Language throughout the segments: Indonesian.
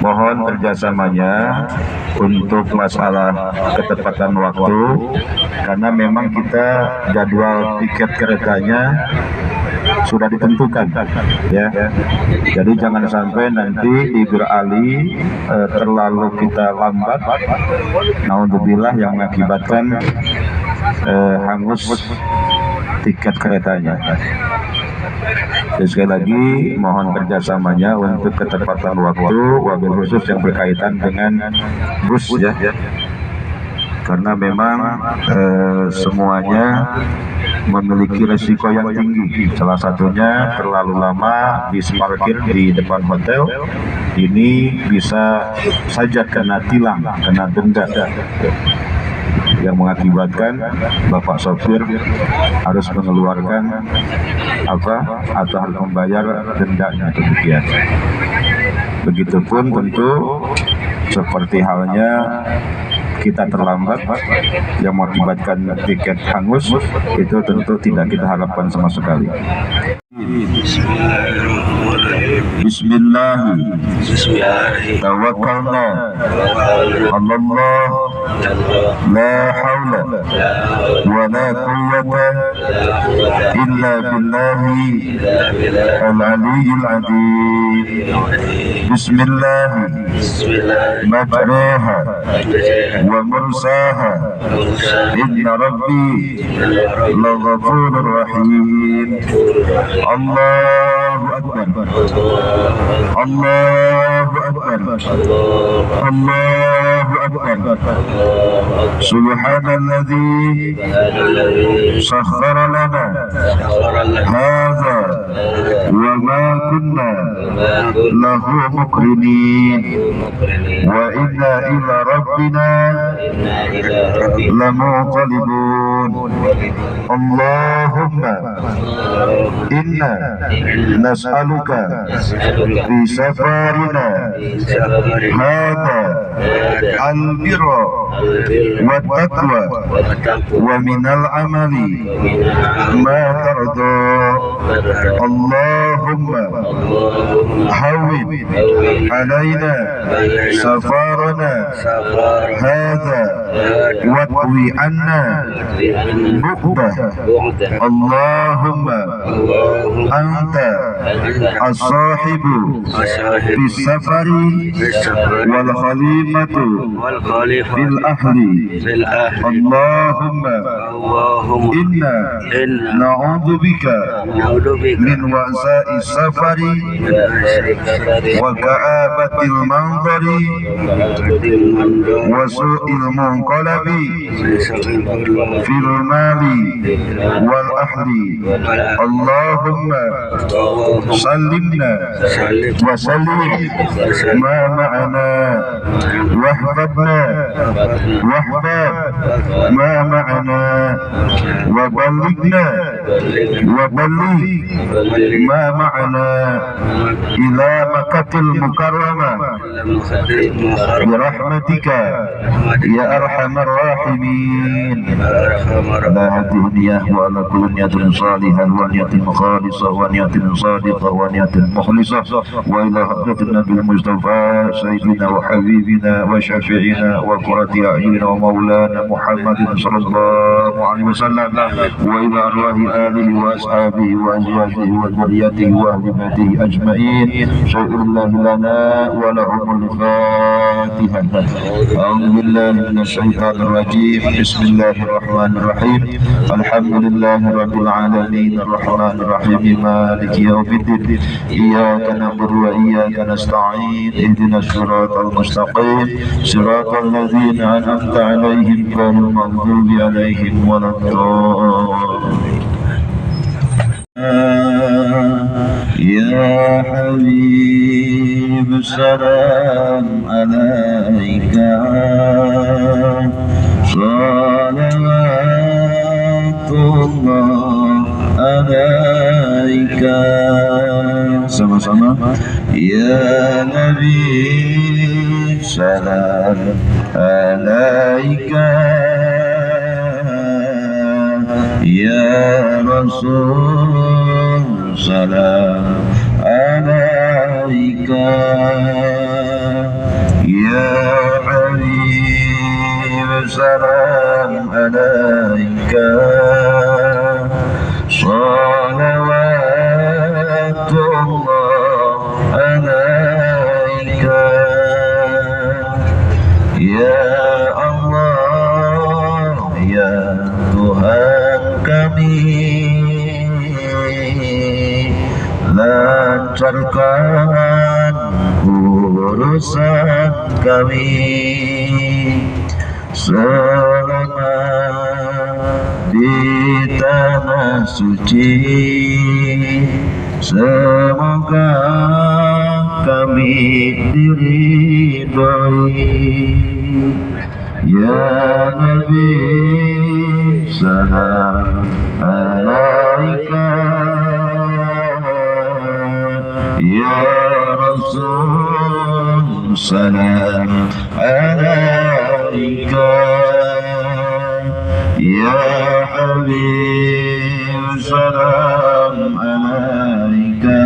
Mohon kerjasamanya untuk masalah ketepatan waktu, karena memang kita jadwal tiket keretanya sudah ditentukan, ya. Jadi jangan sampai nanti beralih terlalu kita lambat, naudzubillah, yang mengakibatkan hangus tiket keretanya. Jadi sekali lagi mohon kerjasamanya untuk ketepatan waktu, wabil khusus yang berkaitan dengan bus, ya. Karena memang semuanya memiliki resiko yang tinggi. Salah satunya terlalu lama bis parkir di depan hotel, ini bisa saja kena tilang, kena denda, yang mengakibatkan bapak sopir harus mengeluarkan atau harus membayar dendanya, demikian. Begitupun tentu seperti halnya kita terlambat yang mengakibatkan tiket hangus, itu tentu tidak kita harapkan sama sekali. Bismillah. Tawakkalna Allah, la haula wa la quwwata illa billahi al-aliyyil azim. Bismillah. Majraha wa mursaha, inna rabbi laghafurur rahim. Allahu akbar, Allahu akbar, Allahu akbar. Subhanalladzi sakhkhara lana hadza wa ma kunna lahu muqrinin wa inna ila rabbina lamunqalibun. Allahumma inna nas'aluka fi safarina hadha al-birra wa taqwa wa minal amali ma tarda. Allahumma hawwin alaina safarana hadha watwi anna bu'dah. Allahumma anta as-sahibu bis safari wal khalifatu bil ahli. Allahumma inna na'udzu bika min wa'sa'i safari wa ka'abatil manzari wa su'il munqalabi fil mali wal ahli. Allahumma sallimna wa sallim ma ma'ana wahfadna wahfad ma ma'ana wa ballighna wa balligh ma ma'ana ila Makkatil Mukarramah bi rahmatika ya arhamar rahimin. Ala hadhihi niyah wa ala kulli niyatin salihah wa niyatin khalisah wa niyatin sadiqah wa niyatin mukhlisah wa ila hadratin nabil mustafa sayyidina wa habibina wa syafi'ina wa qurrati a'yunina wa maulana Muhammadin sallallahu alaihi wasallam wa ila arwahi alihi wa ashabihi wa azwajihi wa dzurriyyatihi wa ahli baitihi ajma'in. Syai'ullahi lana wa lahumul fatihah. A'udzu billahi minasy syaithanir rajim. Bismillahirrahmanirrahim. Alhamdulillahi rabbil alamin arrahmanir rahim maliki yaumiddin. Iyyaka na'budu wa iyyaka nasta'in. Ihdinas siratal mustaqim. Siratal ladzina an'amta 'alaihim ghairil maghdubi 'alaihim waladdallin. Ya Habib salam alaika salawatullah alaika. Sama-sama. Ya Nabi salam alaika, Ya Rasul salam alaika. alaika ya Habib salam alaika salawatullah alaika ya Allah ya Tuhan kami, lancarkan urusan kami selama di tanah suci. Semoga kami diridhoi. Ya Nabi salam alaika ya Rasul salam alaika ya Habib salam alaika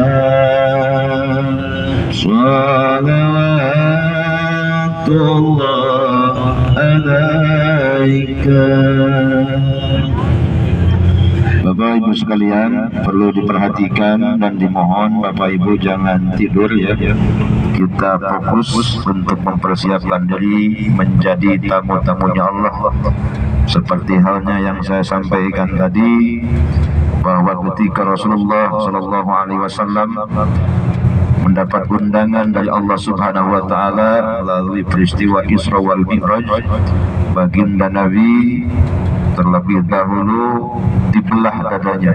salawatullah alaika. Bapak Ibu sekalian, perlu diperhatikan dan dimohon Bapak Ibu jangan tidur ya. Kita fokus untuk mempersiapkan diri menjadi tamu-tamunya Allah. Seperti halnya yang saya sampaikan tadi, bahwa ketika Rasulullah Shallallahu Alaihi Wasallam mendapat undangan dari Allah Subhanahu Wa Taala melalui peristiwa Isra wal Mi'raj, baginda Nabi terlebih dahulu dibelah dadanya,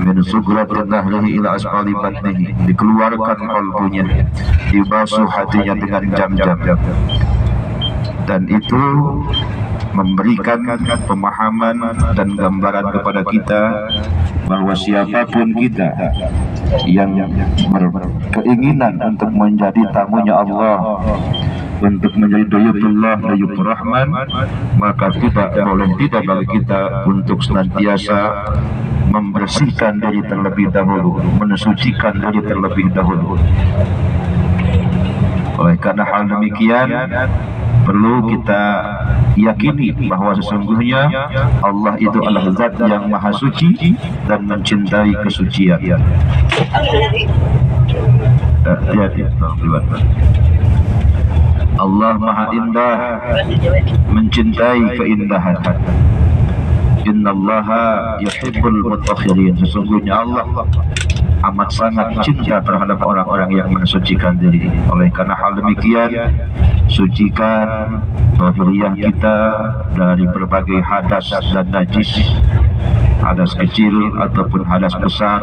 min sugratin nahlihi ila asfali batnihi, dikeluarkan kalbunya, dibasuh hatinya dengan jam-jam, dan itu memberikan pemahaman dan gambaran kepada kita bahwa siapapun kita yang berkeinginan untuk menjadi tamunya Allah, untuk menjadi dayutullah, dayut rahman, maka tidak boleh tidak bagi kita untuk senantiasa membersihkan diri terlebih dahulu, mensucikan diri terlebih dahulu. Oleh karena hal demikian, perlu kita yakini bahwa sesungguhnya Allah itu adalah zat yang maha suci dan mencintai kesucian. Allah maha indah, mencintai keindahan. Innallaha yuhibbul mutahhirin. Sesungguhnya Allah amat sangat cinta terhadap orang-orang yang mensucikan diri. Oleh karena hal demikian, sucikan zahiriyah kita dari berbagai hadas dan najis, hadas kecil ataupun hadas besar,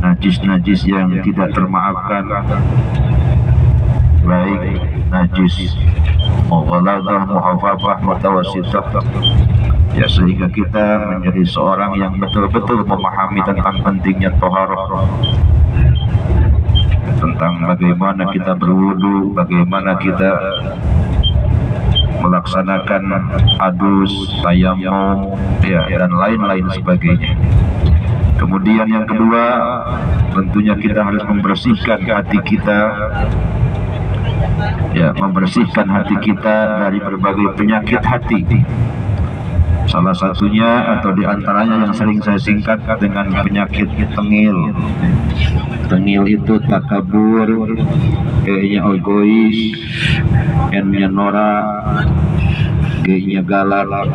najis-najis yang tidak termaafkan, baik najis mughaladah, muhafafah, mutawassithah, ya, sehingga kita menjadi seorang yang betul-betul memahami tentang pentingnya thaharah, tentang bagaimana kita berwudu, bagaimana kita melaksanakan adus, tayammum, ya, dan lain-lain sebagainya. Kemudian yang kedua, tentunya kita harus membersihkan hati kita, ya, membersihkan hati kita dari berbagai penyakit hati. Salah satunya atau diantaranya yang sering saya singkat dengan penyakit tengil. Tengil itu takabur, E-nya egois, N-nya norak, G-nya galak,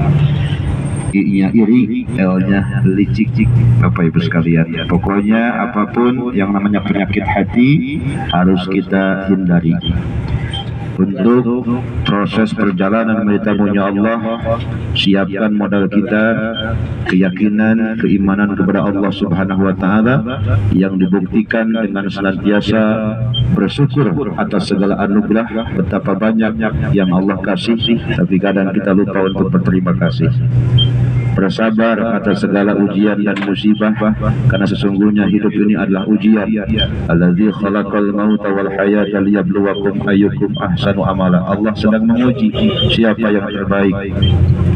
I-nya iri, L-nya licik. Bapak Ibu sekalian, pokoknya apapun yang namanya penyakit hati harus kita hindari. Untuk proses perjalanan menjadi tamunya Allah, siapkan modal kita, keyakinan, keimanan kepada Allah Subhanahu Wa Taala yang dibuktikan dengan senantiasa bersyukur atas segala anugerah. Betapa banyak yang Allah kasih, tapi kadang kita lupa untuk berterima kasih. Bersabar atas segala ujian dan musibah, karena sesungguhnya hidup ini adalah ujian. Allazi khalaqal mauta wal hayata liyabluwakum ayyukum ahsanu amala. Allah sedang menguji siapa yang terbaik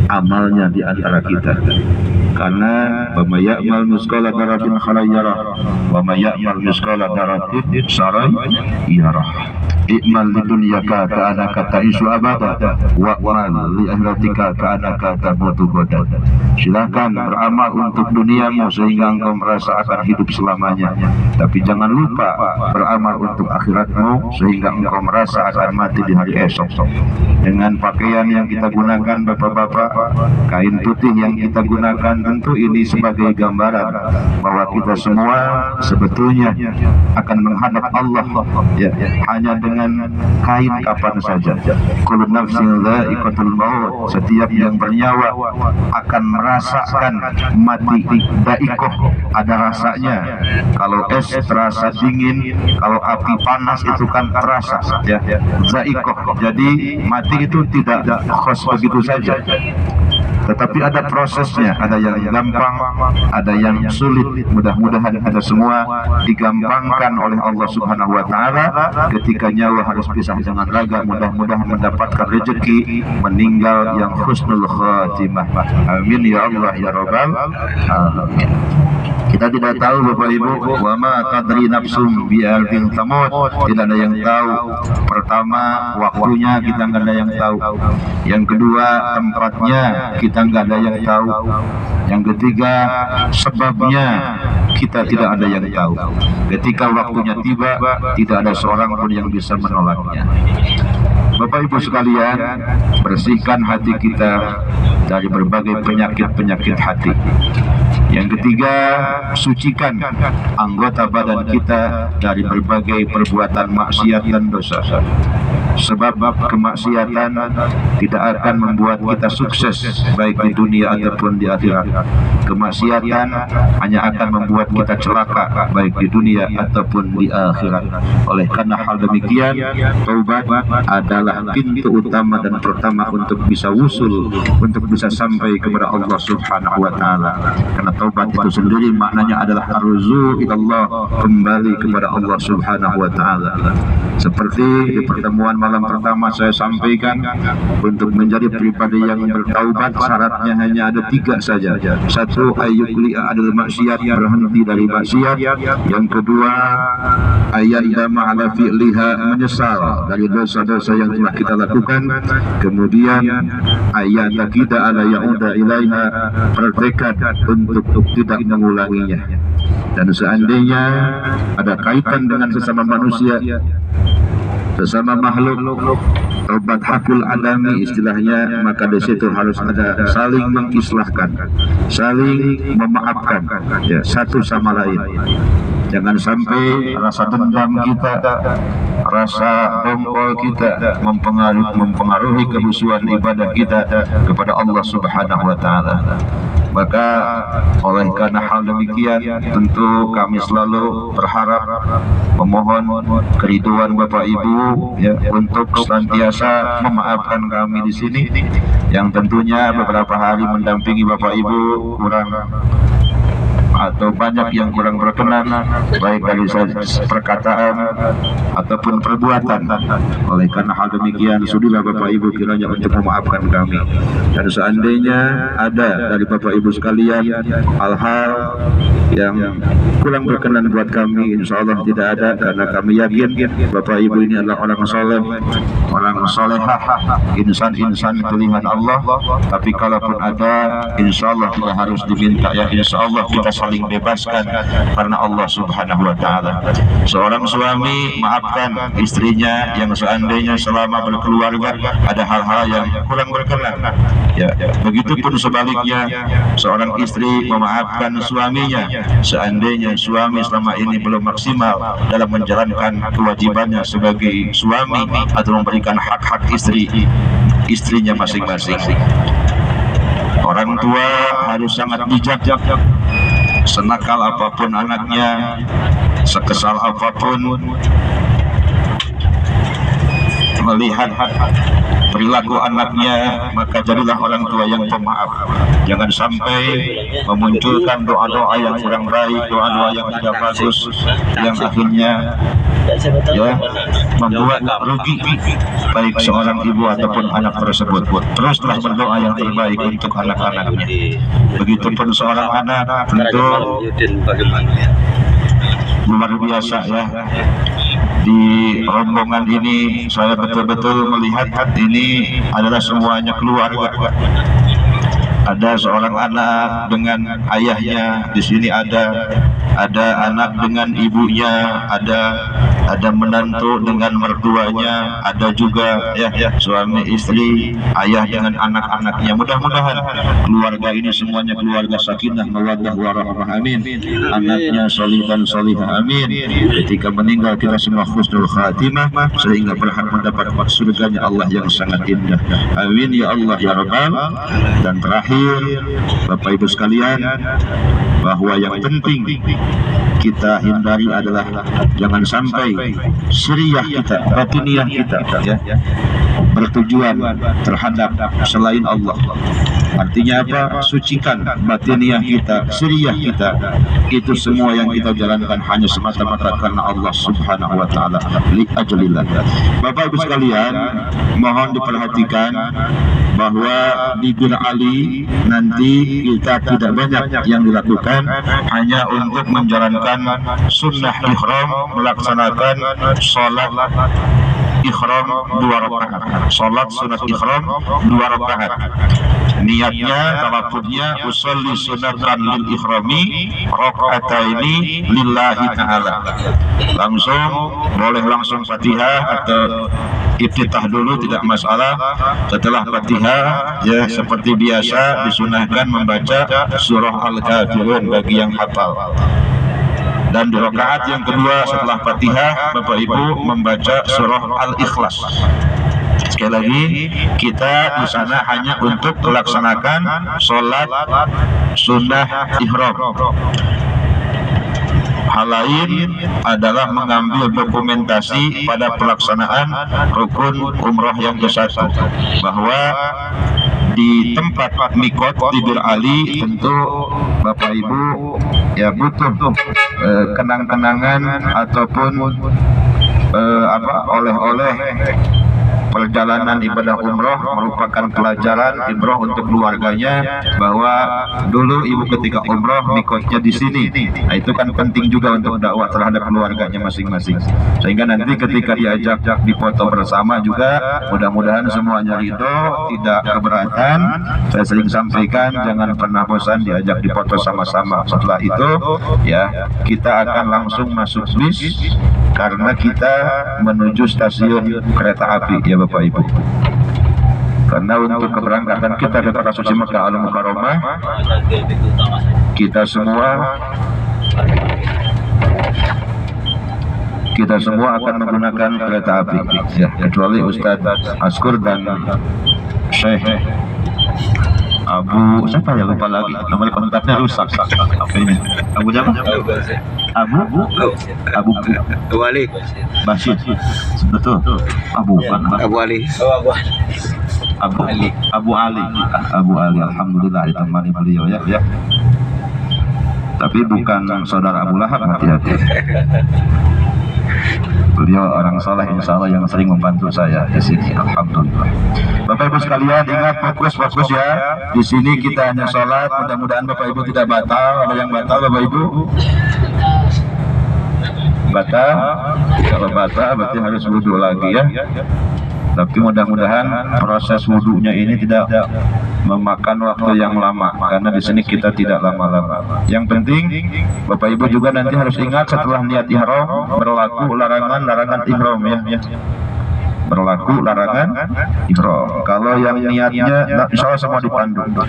amalnya di antara kita. karena wa may ya'mal misqala dzarratin khairan yarah wa may ya'mal misqala dzarratin syarran yarah. I'mal li dunyaka ka'annaka ta'isu abada wa'mal li akhiratika ka'annaka tamutu ghadan. Silakan beramal untuk duniamu sehingga engkau merasa akan hidup selamanya, tapi jangan lupa beramal untuk akhiratmu sehingga engkau merasa akan mati di hari esok. Dengan pakaian yang kita gunakan bapak-bapak, kain putih yang kita gunakan, tentu ini sebagai gambaran bahwa kita semua sebetulnya akan menghadap Allah ya, hanya dengan kain kapan saja. Kullu nafsin dha'iqatul maut, setiap yang bernyawa akan merasakan mati. Dha'iqah ada rasanya. Kalau es terasa dingin, kalau api panas itu kan terasa ya. Dha'iqah, jadi mati itu tidak khas begitu saja, tetapi ada prosesnya, ada yang gampang, ada yang sulit. Mudah-mudahan kita semua digampangkan oleh Allah Subhanahu wa Ta'ala ketika nyawa harus pisah dengan raga. Mudah-mudahan mendapatkan rezeki meninggal yang husnul khatimah. Amin ya Allah ya Rabbal alamin. Kita tidak tahu Bapak Ibu, wa ma tadri nafsum bi ardin tamut, tidak ada yang tahu. Pertama, waktunya kita nggak ada yang tahu. Yang kedua, tempatnya kita nggak ada yang tahu. Yang ketiga, sebabnya kita tidak ada yang tahu. Ketika waktunya tiba, tidak ada seorang pun yang bisa menolaknya. Bapak Ibu sekalian, bersihkan hati kita dari berbagai penyakit-penyakit hati. Yang ketiga, sucikan anggota badan kita dari berbagai perbuatan maksiat dan dosa. Sebab kemaksiatan tidak akan membuat kita sukses baik di dunia ataupun di akhirat. Kemaksiatan hanya akan membuat kita celaka baik di dunia ataupun di akhirat. Oleh karena hal demikian, taubat adalah pintu utama dan pertama untuk bisa wusul, untuk bisa sampai kepada Allah Subhanahu wa Ta'ala. Karena taubat itu sendiri maknanya adalah arzu ilallah, kembali kepada Allah Subhanahu wa Ta'ala. Seperti di pertemuan malam pertama saya sampaikan, untuk menjadi pribadi yang bertaubat syaratnya hanya ada 3 saja. Satu, ayyukli'a adil maksiat, berhenti dari maksiat. Yang kedua, ayyandama ala fi'liha, menyesal dari dosa-dosa yang telah kita lakukan. Kemudian ayyatakida ala ya'uda ilaiha, bertekad untuk tidak mengulanginya. Dan seandainya ada kaitan dengan sesama manusia, sesama makhluk, taubat hakul adami istilahnya, maka di situ harus ada saling mengislahkan, saling memaafkan ya, satu sama lain. Jangan sampai rasa dendam kita, rasa dongkol kita mempengaruhi kehusuan ibadah kita kepada Allah Subhanahu wa Ta'ala. Maka oleh karena hal demikian, tentu kami selalu berharap memohon keriduan Bapak Ibu ya, untuk senantiasa memaafkan kami di sini yang tentunya beberapa hari mendampingi Bapak Ibu kurang atau banyak yang kurang berkenan baik dari perkataan ataupun perbuatan. Oleh karena hal demikian, sudilah Bapak Ibu kiranya untuk memaafkan kami. Dan seandainya ada dari Bapak Ibu sekalian hal-hal yang kurang berkenan buat kami, insya Allah tidak ada, karena kami yakin Bapak Ibu ini adalah orang soleh, orang solehah, insan-insan pilihan Allah. Tapi kalaupun ada, insya Allah tidak harus diminta ya, insya Allah kita saling bebaskan karena Allah Subhanahu wa Ta'ala. Seorang suami maafkan istrinya yang seandainya selama berkeluarga ada hal-hal yang kurang berkenan ya. Begitupun sebaliknya, seorang istri memaafkan suaminya seandainya suami selama ini belum maksimal dalam menjalankan kewajibannya sebagai suami atau memberikan hak-hak istrinya masing-masing. Orang tua harus sangat bijak. Senakal apapun anaknya, sekesal apapun, melihat perilaku anaknya, maka jadilah orang tua yang pemaaf. Jangan sampai memunculkan doa-doa yang kurang baik, doa-doa yang tidak bagus, yang akhirnya ya membuat rugi baik seorang ibu ataupun anak tersebut. Teruslah berdoa yang terbaik untuk anak-anaknya. Begitupun seorang anak, tentu luar biasa ya. Di rombongan ini saya betul-betul melihat ini adalah semuanya keluarga. Ada seorang anak dengan ayahnya, di sini ada anak dengan ibunya, ada menantu dengan mertuanya, ada juga ya suami istri, ayah dengan anak-anaknya. Mudah-mudahan keluarga ini semuanya keluarga sakinah mawaddah warahmah, amin. Anaknya solih dan solihah, amin. Ketika meninggal kita semua husnul khatimah sehingga berhak mendapat surganya Allah yang sangat indah, amin ya Allah ya Rabbal. Dan terakhir Bapak Ibu sekalian, bahwa yang penting kita hindari adalah jangan sampai syiriah kita, batiniah kita ya, bertujuan terhadap selain Allah. Artinya apa? Sucikan batiniah kita, syiriah kita. Itu semua yang kita jalankan hanya semata-mata karena Allah Subhanahu wa taala, li ajlillah. Bapak Ibu sekalian, mohon diperhatikan bahwa di Bir Ali nanti kita tidak banyak yang dilakukan, hanya untuk menjalankan sunnah ihram, melaksanakan sholat ihram 2 rakaat, sholat sunat ihram 2 rakaat. Niatnya, talafuznya usolli sunatan lil ihrami rakaataini lillahi ta'ala. Boleh langsung Fatihah atau iftitah dulu, tidak masalah. Setelah Fatihah ya seperti biasa disunahkan membaca surah Al-Kafirun bagi yang hafal. Dan di rakaat yang kedua setelah Fatihah, Bapak Ibu membaca surah Al-Ikhlas. Sekali lagi, kita di sana hanya untuk melaksanakan sholat sunnah ihram. Hal lain adalah mengambil dokumentasi pada pelaksanaan rukun umroh yang ke-1, bahwa di tempat mikot di Bir Ali tentu Bapak Ibu ya butuh kenang-kenangan ataupun oleh-oleh. Perjalanan ibadah umroh merupakan pelajaran umroh untuk keluarganya, bahwa dulu ibu ketika umroh mikotnya di sini. Nah, itu kan penting juga untuk dakwah terhadap keluarganya masing-masing. Sehingga nanti ketika diajak dipoto bersama juga, mudah-mudahan semuanya ridho, tidak keberatan. Saya sering sampaikan, jangan pernah bosan diajak dipoto sama-sama. Setelah itu ya kita akan langsung masuk bis, karena kita menuju stasiun kereta api ya Bapak Ibu. Karena untuk keberangkatan kita ke Tanah Suci Mekah Al-Mukarramah, kita semua akan menggunakan kereta api ya, kecuali Ustadz Askur dan Syekh Abu siapa ya, lupa lagi nomor kontaknya, rusak ini. Abu siapa? Abu Ali Bashir, betul. Abu Ali alhamdulillah ditemani beliau ya. Tapi bukan saudara Abu Lahab, hati-hati. Beliau orang saleh insya Allah yang sering membantu saya di sini, alhamdulillah. Bapak Ibu sekalian, ingat fokus ya. Di sini kita hanya sholat, mudah-mudahan Bapak Ibu tidak batal. Ada yang batal Bapak Ibu? Batal? Kalau batal berarti harus wudhu lagi ya. Tapi mudah-mudahan proses wudhunya ini tidak memakan waktu yang lama, karena di sini kita tidak lama-lama. Yang penting Bapak Ibu juga nanti harus ingat, setelah niat ihram berlaku larangan ihram ya. Berlaku larangan ihram. Kalau yang niatnya insya Allah semua dipandu untuk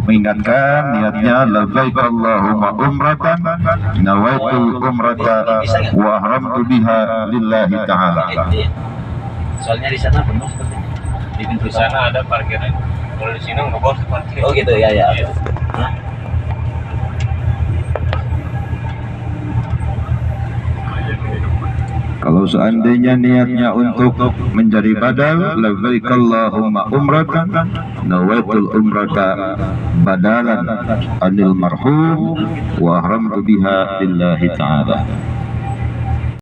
mengingatkan niatnya, labbaik Allahumma umratan nawaitul umrata wa ahramtu biha lillahi ta'ala. Soalnya di sana penuh sepertinya. Di pintu sana ada parkiran. Kalau di sini nggak boleh parkir. Oh gitu ya. Nah. Kalau Kalau seandainya niatnya untuk menjadi badal, labbaik Allahumma umratan, nawaitul umrata badalan anil marhum wa ahramtu biha lillahi ta'ala.